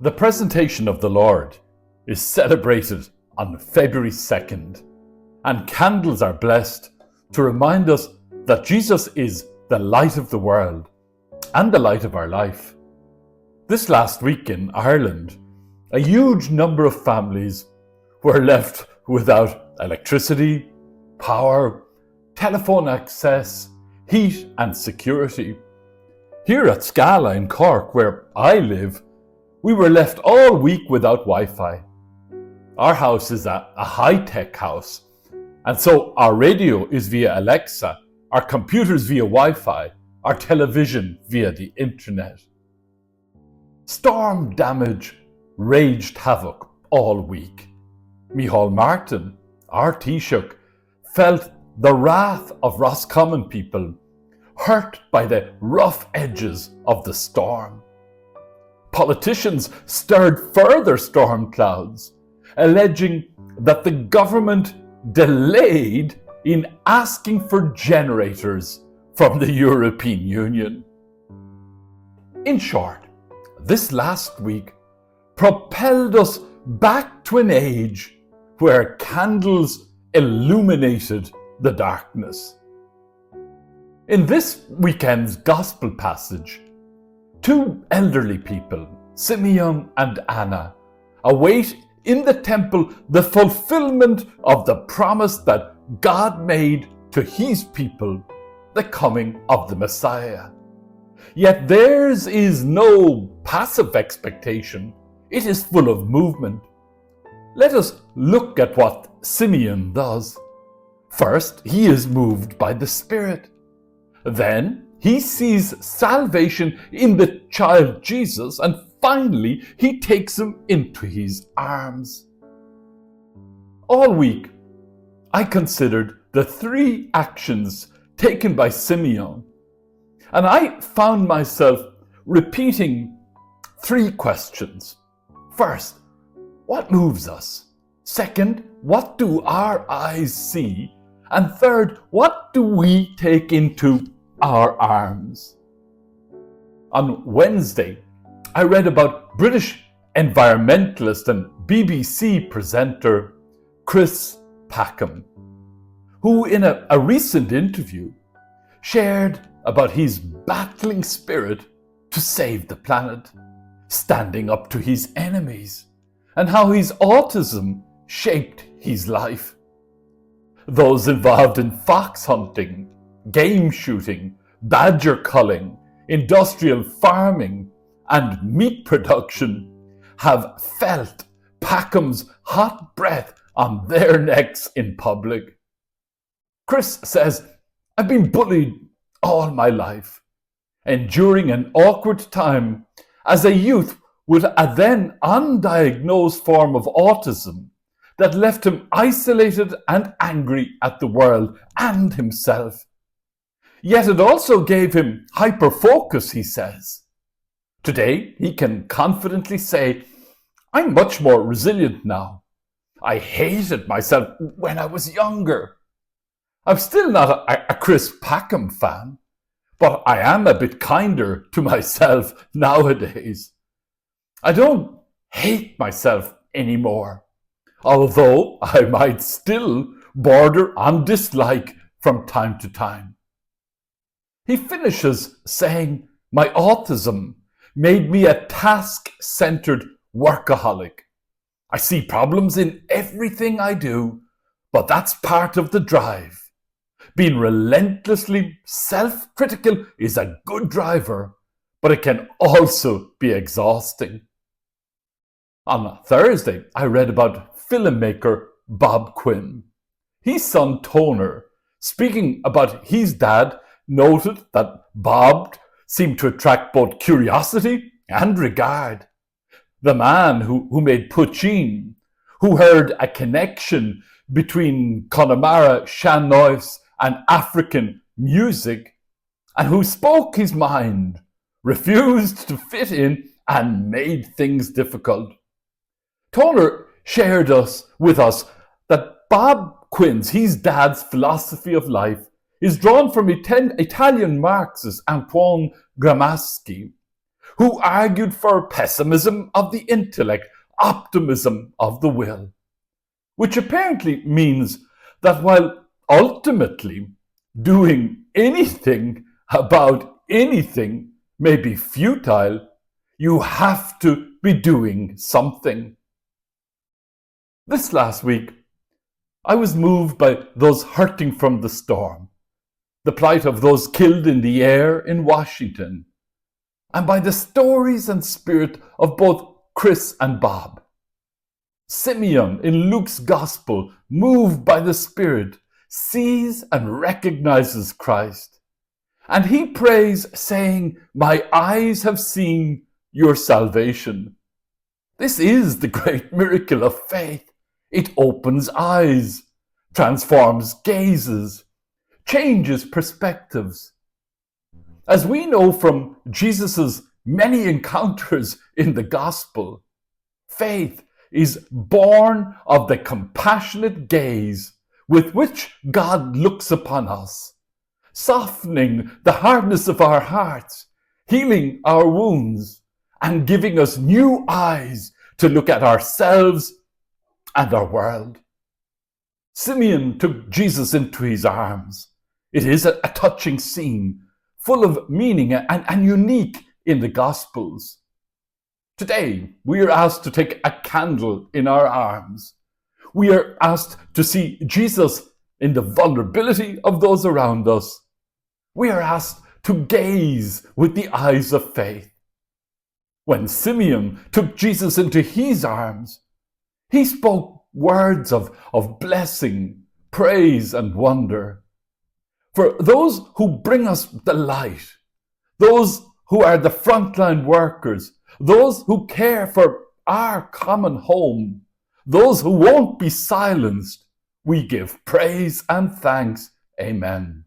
The presentation of the Lord is celebrated on February 2nd, and candles are blessed to remind us that Jesus is the light of the world and the light of our life. This last week in Ireland, a huge number of families were left without electricity, power, telephone access, heat and security. Here at Scala in Cork, where I live, we were left all week without Wi-Fi. Our house is a high-tech house, and so our radio is via Alexa, our computers via Wi-Fi, our television via the internet. Storm damage raged havoc all week. Micheál Martin, our Taoiseach, felt the wrath of Roscommon people, hurt by the rough edges of the storm. Politicians stirred further storm clouds, alleging that the government delayed in asking for generators from the European Union. In short, this last week propelled us back to an age where candles illuminated the darkness. In this weekend's gospel passage, two elderly people, Simeon and Anna, await in the temple the fulfillment of the promise that God made to his people, the coming of the Messiah. Yet theirs is no passive expectation, it is full of movement. Let us look at what Simeon does. First, he is moved by the Spirit. Then, he sees salvation in the child Jesus, and finally, he takes him into his arms. All week, I considered the three actions taken by Simeon, and I found myself repeating three questions. First, what moves us? Second, what do our eyes see? And third, what do we take into our arms? On Wednesday, I read about British environmentalist and BBC presenter Chris Packham, who in a recent interview shared about his battling spirit to save the planet, standing up to his enemies, and how his autism shaped his life. Those involved in fox hunting, game shooting, badger culling, industrial farming, and meat production have felt Packham's hot breath on their necks in public. Chris says, "I've been bullied all my life, enduring an awkward time as a youth with a then undiagnosed form of autism that left him isolated and angry at the world and himself. Yet it also gave him hyperfocus," he says. Today, he can confidently say, "I'm much more resilient now. I hated myself when I was younger." I'm still not a Chris Packham fan, but I am a bit kinder to myself nowadays. I don't hate myself anymore, although I might still border on dislike from time to time. He finishes saying, "My autism made me a task-centered workaholic. I see problems in everything I do, but that's part of the drive. Being relentlessly self-critical is a good driver, but it can also be exhausting." On Thursday, I read about filmmaker Bob Quinn. His son Toner, speaking about his dad, noted that Bob seemed to attract both curiosity and regard. The man who made Puccin, who heard a connection between Connemara, Sean-Nós and African music, and who spoke his mind, refused to fit in and made things difficult. Toner shared with us that Bob Quinn's, his dad's philosophy of life, is drawn from Italian Marxist Antoine Gramsci, who argued for pessimism of the intellect, optimism of the will, which apparently means that while ultimately doing anything about anything may be futile, you have to be doing something. This last week, I was moved by those hurting from the storm, the plight of those killed in the air in Washington, and by the stories and spirit of both Chris and Bob. Simeon in Luke's Gospel, moved by the Spirit, sees and recognizes Christ. And he prays, saying, "My eyes have seen your salvation." This is the great miracle of faith. It opens eyes, transforms gazes, changes perspectives. As we know from Jesus' many encounters in the Gospel, faith is born of the compassionate gaze with which God looks upon us, softening the hardness of our hearts, healing our wounds, and giving us new eyes to look at ourselves and our world. Simeon took Jesus into his arms. It is a touching scene, full of meaning and unique in the Gospels. Today, we are asked to take a candle in our arms. We are asked to see Jesus in the vulnerability of those around us. We are asked to gaze with the eyes of faith. When Simeon took Jesus into his arms, he spoke words of blessing, praise, and wonder. For those who bring us the light, those who are the frontline workers, those who care for our common home, those who won't be silenced, we give praise and thanks. Amen.